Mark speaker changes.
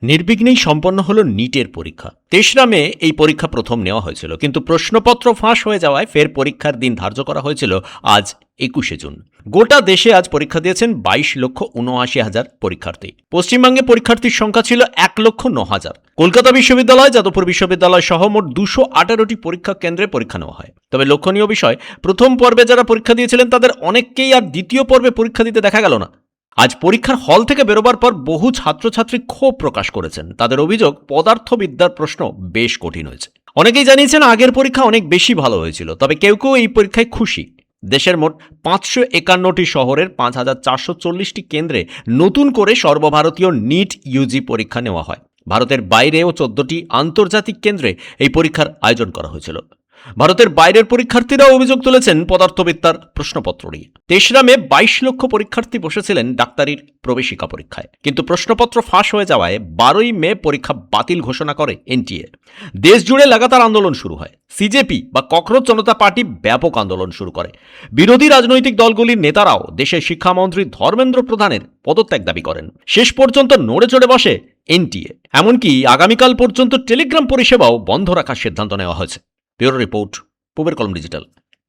Speaker 1: নির্বিঘ্নেই সম্পন্ন হল নিটের পরীক্ষা। ৩রা মে এই পরীক্ষা প্রথম নেওয়া হয়েছিল, কিন্তু প্রশ্নপত্র ফাঁস হয়ে যাওয়ায় ফের পরীক্ষার দিন ধার্য করা হয়েছিল আজ ২১শে জুন। গোটা দেশে আজ পরীক্ষা দিয়েছেন ২২,৭৯,০০০ পরীক্ষার্থী। পশ্চিমবঙ্গে পরীক্ষার্থীর সংখ্যা ছিল ১,০৯,০০০। কলকাতা বিশ্ববিদ্যালয়, যাদবপুর বিশ্ববিদ্যালয় সহ মোট ২১৮টি পরীক্ষা কেন্দ্রে পরীক্ষা নেওয়া হয়। তবে লক্ষণীয় বিষয়, প্রথম পর্বে যারা পরীক্ষা দিয়েছিলেন তাদের অনেককেই আর দ্বিতীয় পর্বে পরীক্ষা দিতে দেখা গেল না। আজ পরীক্ষার হল থেকে বেরোবার পর বহু ছাত্রছাত্রী ক্ষোভ প্রকাশ করেছেন। তাদের অভিযোগ, পদার্থবিদ্যার প্রশ্ন বেশ কঠিন হয়েছে। অনেকেই জানিয়েছেন আগের পরীক্ষা অনেক বেশি ভালো হয়েছিল, তবে কেউ কেউ এই পরীক্ষায় খুশি। দেশের মোট ৫৫১টি শহরের ৫,৪৪০টি কেন্দ্রে নতুন করে সর্বভারতীয় নিট ইউজি পরীক্ষা নেওয়া হয়। ভারতের বাইরেও ১৪টি আন্তর্জাতিক কেন্দ্রে এই পরীক্ষার আয়োজন করা হয়েছিল। ভারতের বাইরের পরীক্ষার্থীরাও অভিযোগ তুলেছেন পদার্থবিদ্যার প্রশ্নপত্র নিয়ে। ৩রা মে ২২ লক্ষ পরীক্ষার্থী বসেছিলেন ডাক্তারির প্রবেশিকা পরীক্ষায়, কিন্তু প্রশ্নপত্র ফাঁস হয়ে যাওয়ায় ১২ই মে পরীক্ষা বাতিল ঘোষণা করে এনটিএ। দেশ জুড়ে লাগাতার আন্দোলন শুরু হয়। সিজেপি বা ককরোচ জনতা পার্টি ব্যাপক আন্দোলন শুরু করে। বিরোধী রাজনৈতিক দলগুলির নেতারাও দেশের শিক্ষামন্ত্রী ধর্মেন্দ্র প্রধানের পদত্যাগ দাবি করেন। শেষ পর্যন্ত নড়ে চড়ে বসে এনটিএ। এমনকি আগামীকাল পর্যন্ত টেলিগ্রাম পরিষেবাও বন্ধ রাখার সিদ্ধান্ত নেওয়া হয়েছে। ব্যুরো রিপোর্ট, পূবের কলম ডিজিটাল।